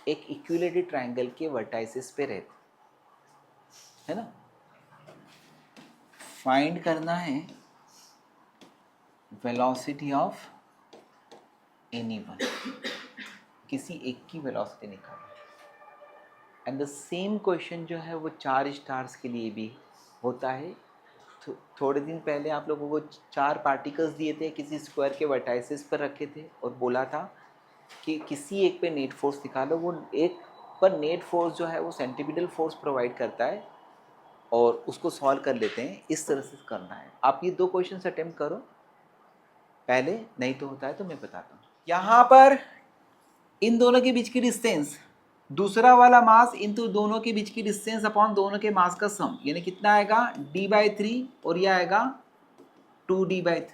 एक इक्विलैटरल ट्रायंगल के वर्टाइसेस पे रहते, है ना। फाइंड करना है वेलोसिटी ऑफ एनी वन, किसी एक की वेलोसिटी निकालना। एंड द सेम क्वेश्चन जो है वो 4 स्टार्स के लिए भी होता है। थोड़े दिन पहले आप लोगों को 4 पार्टिकल्स दिए थे, किसी स्क्वायर के वर्टाइसेस पर रखे थे और बोला था कि किसी एक पे नेट फोर्स निकालो। वो एक पर नेट फोर्स जो है वो सेंट्रीपिटल फोर्स प्रोवाइड करता है और उसको सॉल्व कर लेते हैं। इस तरह से करना है। आप ये 2 क्वेश्चन अटेम्प्ट करो पहले, नहीं तो होता है तो मैं बताता हूँ। यहाँ पर इन दोनों के बीच की डिस्टेंस, दूसरा वाला मास इंटू दोनों के बीच की डिस्टेंस अपॉन दोनों के मास का सम, यानी कितना आएगा d/3 और ये आएगा 2d/3।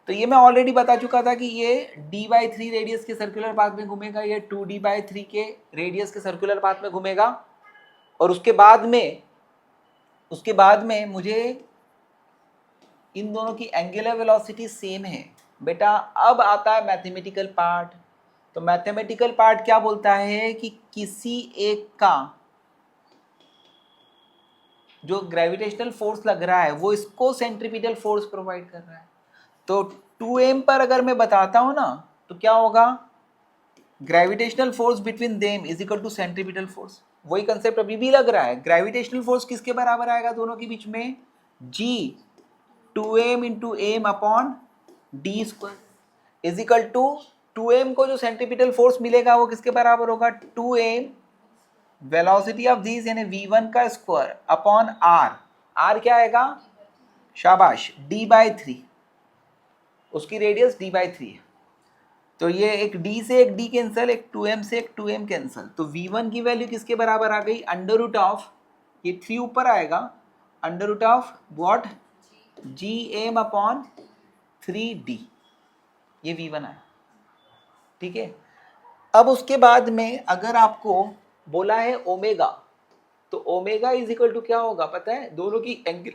तो ये मैं ऑलरेडी बता चुका था कि ये d/3 रेडियस के सर्कुलर पाथ में घूमेगा, ये 2d/3 के रेडियस के सर्कुलर पाथ में घूमेगा। और उसके बाद में मुझे इन दोनों की एंगुलर वेलोसिटी सेम है। बेटा अब आता है मैथमेटिकल पार्ट। तो मैथमेटिकल पार्ट क्या बोलता है कि किसी एक का जो ग्रेविटेशनल फोर्स लग रहा है वो इसको सेंट्रीपिटल फोर्स प्रोवाइड कर रहा है। तो 2m पर अगर मैं बताता हूं ना तो क्या होगा, gravitational force between them is equal to centripetal force. वही कंसेप्ट अभी भी लग रहा है। ग्रेविटेशनल फोर्स किसके बराबर आएगा दोनों के बीच में, g 2m into M upon D square is equal to 2m को जो सेंट्रीपिटल फोर्स मिलेगा वो किसके बराबर होगा, 2m वेलोसिटी ऑफ दिस यानी v1 का स्क्वायर अपॉन r क्या आएगा, शाबाश d/3, उसकी रेडियस d/3 है। तो ये एक d से एक d कैंसिल, एक 2m से एक 2m कैंसिल, तो v1 की वैल्यू किसके बराबर आ गई, अंडर रूट ऑफ, ये 3 ऊपर आएगा, under root of what, gm upon 3d, ये v1 आया, ठीक है। अब उसके बाद में अगर आपको बोला है ओमेगा, तो ओमेगा इज इक्वल टू क्या होगा पता है, दोनों की एंगल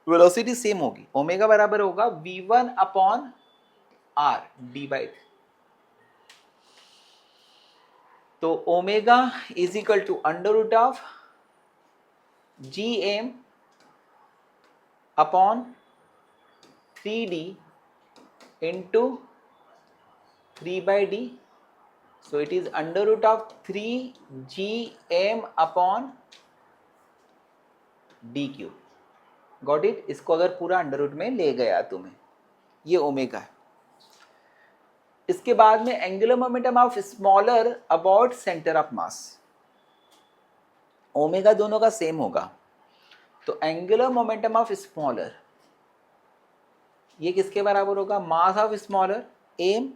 वेलोसिटी सेम होगी, ओमेगा बराबर होगा v1 अपॉन r d/3, तो omega is equal to under root of gm upon 3d into 3/d, so it is under root of 3gm upon d cube, got it. इसको अगर पूरा अंडर रूट में ले गया तुम्हें, ये ओमेगा है। इसके बाद में angular momentum of smaller about centre of mass, omega दोनों का सेम होगा, तो एंगुलर मोमेंटम ऑफ स्मॉलर ये किसके बराबर होगा, mass of smaller M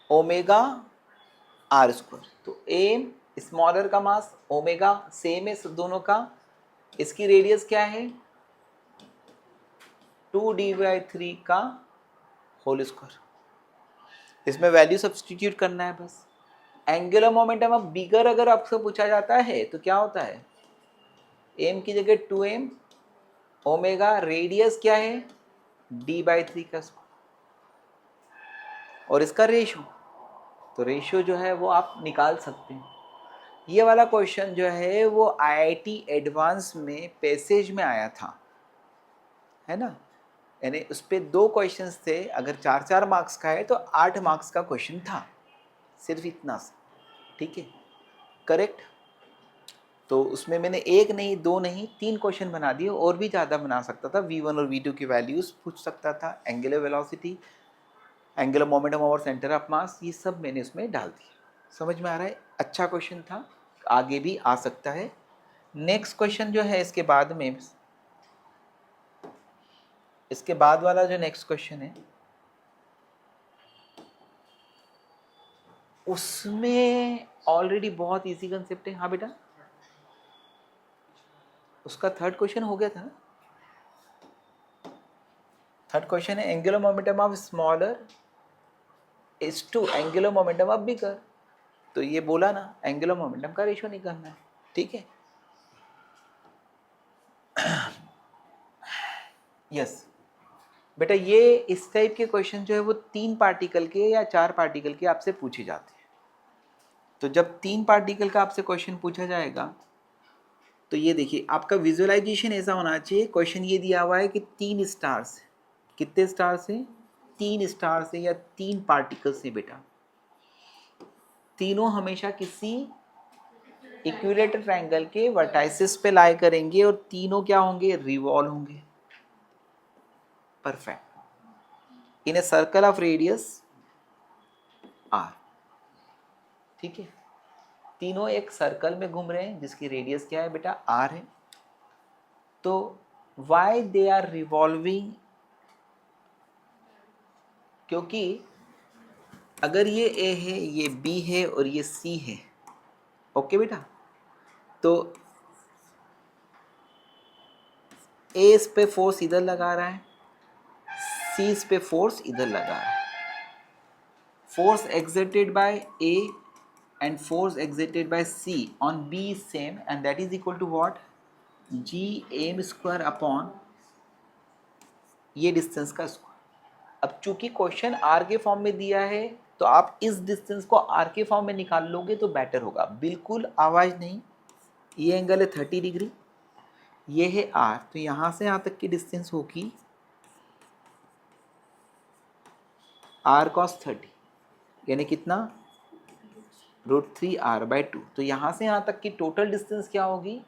omega R square, तो एम स्मॉलर का मास ओमेगा सेम है दोनों का, इसकी रेडियस क्या है 2d/3 का होल स्क्वायर, इसमें वैल्यू सब्स्टिट्यूट करना है बस। एंगुलर मोमेंटम ऑफ बिगर अगर आपसे पूछा जाता है तो क्या होता है, एम की जगह 2m ओमेगा, रेडियस क्या है d/3 का स्क्वायर, और इसका रेशो, तो रेशियो जो है वो आप निकाल सकते हैं। ये वाला क्वेश्चन जो है वो IIT एडवांस में पैसेज में आया था, है ना, यानी उस पर 2 क्वेश्चंस थे, अगर 4-4 मार्क्स का है तो 8 मार्क्स का क्वेश्चन था, सिर्फ इतना सा, ठीक है, करेक्ट। तो उसमें मैंने 1 नहीं 2 नहीं 3 क्वेश्चन बना दिए, और भी ज़्यादा बना सकता था, v1 और v2 की वैल्यूज़ पूछ सकता था, angular velocity, angular momentum over centre of mass, ये सब मैंने उसमें डाल दिया। समझ में आ रहा है, अच्छा क्वेश्चन था, आगे भी आ सकता है। नेक्स्ट क्वेश्चन जो है इसके बाद में, इसके बाद वाला जो नेक्स्ट क्वेश्चन है उसमें ऑलरेडी बहुत इजी कंसेप्ट है। हाँ बेटा, उसका थर्ड क्वेश्चन हो गया था ना, थर्ड क्वेश्चन है angular momentum of smaller is to angular momentum of bigger, तो ये बोला ना एंगुलर मोमेंटम का रेशियो निकालना है, ठीक है। यस बेटा, ये इस टाइप के क्वेश्चन जो है वो 3 पार्टिकल के या 4 पार्टिकल के आपसे पूछे जाते हैं। तो जब 3 पार्टिकल का आपसे क्वेश्चन पूछा जाएगा तो ये देखिए आपका विजुअलाइजेशन ऐसा होना चाहिए, क्वेश्चन ये दिया हुआ है कि 3 स्टार्स है, कितने स्टार्स हैं, 3 स्टार्स है या 3 पार्टिकल्स हैं बेटा, तीनों हमेशा किसी इक्विलेटरल ट्रायंगल के वर्टाइसिस पे लाई करेंगे और तीनों क्या होंगे, रिवॉल्व होंगे, perfect, in a circle of radius R, ठीक है, तीनों एक सर्कल में घूम रहे हैं जिसकी रेडियस क्या है बेटा, आर है। तो वाई दे आर रिवॉल्विंग, क्योंकि अगर ये ए है, ये बी है और ये सी है, ओके बेटा, तो ए इस पे फोर्स इधर लगा रहा है, सी इस पे फोर्स इधर लगा रहा है, force exerted by A and force exerted by C on B is same and that is equal to what, gm square upon ये डिस्टेंस का स्क्वायर। अब चूंकि क्वेश्चन आर के फॉर्म में दिया है तो आप इस डिस्टेंस को आर के फॉर्म में निकाल लोगे तो बेटर होगा, बिल्कुल आवाज नहीं, ये एंगल है 30 डिग्री, ये है आर, तो यहाँ से यहाँ तक की डिस्टेंस होगी आर कॉस 30, यानी कितना, √3r/2, तो यहाँ से यहाँ तक की टोटल डिस्टेंस क्या होगी,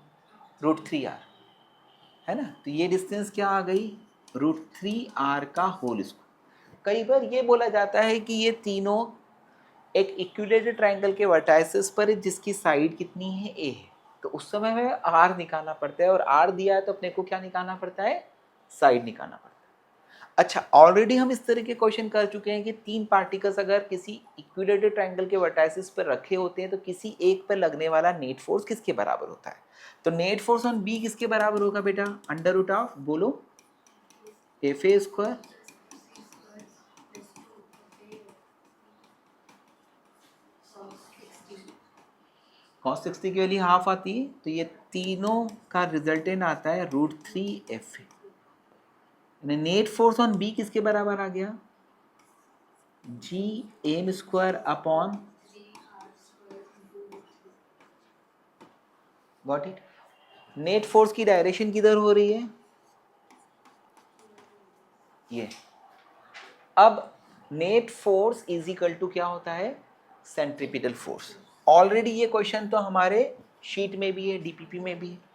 √3r, है ना, तो ये डिस्टेंस क्या आ गई √3r का होल स्क्वायर। कई बार ये बोला जाता है कि ये तीनों एक इक्विलेटरल ट्रायंगल के वर्टाइसेस पर है जिसकी साइड कितनी है, a है। तो उस समय में r निकालना पड़ता है, और r दिया है तो अपने को क्या निकालना पड़ता है, साइड निकालना पड़ता है। अच्छा, ऑलरेडी हम इस तरह के क्वेश्चन कर चुके हैं कि तीन पार्टिकल्स अगर किसी इक्विलेटरल ट्रायंगल के वर्टाइसेस पर रखे होते हैं तो किसी एक पर लगने वाला नेट फोर्स किसके बराबर होता है। तो नेट फोर्स ऑन बी किसके बराबर होगा बेटा, √, बोलो, FA स्क्वायर cos 60 की वैल्यू हाफ आती है, तो ये तीनों का रिजल्टेंट आता है √3FA। Net force on B किसके बराबर आ गया, Gm² upon, got it. Net force की डायरेक्शन किधर हो रही है, ये। अब net force is equal to क्या होता है, सेंट्रीपिटल फोर्स। ऑलरेडी ये क्वेश्चन तो हमारे शीट में भी है, डीपीपी में भी है।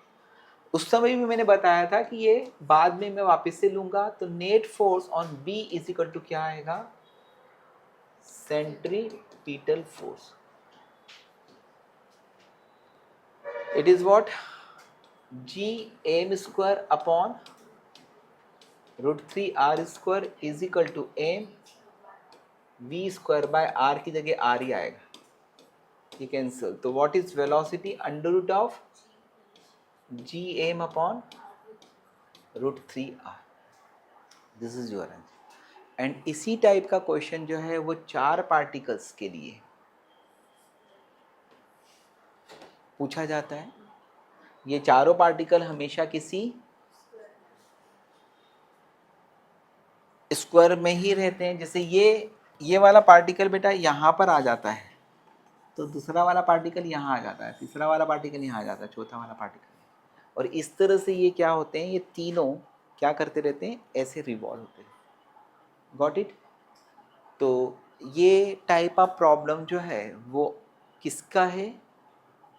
उस समय भी मैंने बताया था कि ये बाद में मैं वापस से लूंगा। तो net force on B is equal to क्या आएगा, centripetal force. It is what, Gm² upon √3r² is equal to mv²/r की जगह r ही आएगा, ये कैंसिल। तो what is velocity, √of Gm upon √3r। This is your answer. And इसी टाइप का क्वेश्चन जो है वो 4 पार्टिकल्स के लिए पूछा जाता है। ये चारों पार्टिकल हमेशा किसी स्क्वायर में ही रहते हैं। जैसे ये वाला पार्टिकल बेटा यहाँ पर आ जाता है, तो दूसरा वाला पार्टिकल यहाँ आ जाता है, तीसरा वाला पार्टिकल यहाँ आ जाता है, चौथा वाला पार्टिकल। और इस तरह से ये क्या होते हैं, ये तीनों क्या करते रहते हैं, ऐसे रिवॉल्व होते हैं। Got it. तो ये टाइप ऑफ प्रॉब्लम जो है वो किसका है,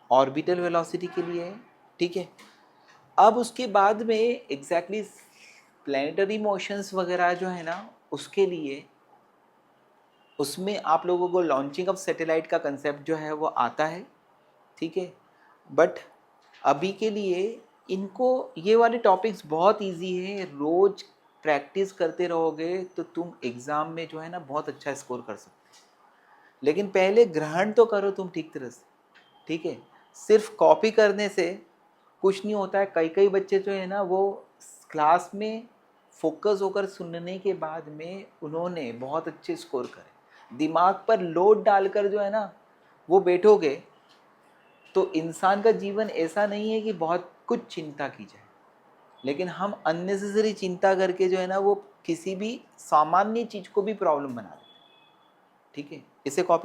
ऑर्बिटल वेलोसिटी के लिए है, ठीक है। अब उसके बाद में एग्जैक्टली प्लैनेटरी मोशंस वगैरह जो है ना, उसके लिए उसमें आप लोगों को लॉन्चिंग ऑफ सैटेलाइट का कंसेप्ट जो है वो आता है, ठीक है। बट अभी के लिए इनको, ये वाले टॉपिक्स बहुत इजी है, रोज प्रैक्टिस करते रहोगे तो तुम एग्ज़ाम में जो है ना बहुत अच्छा स्कोर कर सकते हो। लेकिन पहले ग्रहण तो करो तुम ठीक तरह से, ठीक है। सिर्फ कॉपी करने से कुछ नहीं होता है। कई कई बच्चे जो है ना वो क्लास में फोकस होकर सुनने के बाद में उन्होंने बहुत अच्छे स्कोर करे। दिमाग पर लोड डालकर जो है ना वो बैठोगे तो इंसान का जीवन ऐसा नहीं है कि बहुत कुछ चिंता की जाए, लेकिन हम अननेसेसरी चिंता करके जो है ना वो किसी भी सामान्य चीज़ को भी प्रॉब्लम बना देते हैं, ठीक है। इसे कॉपी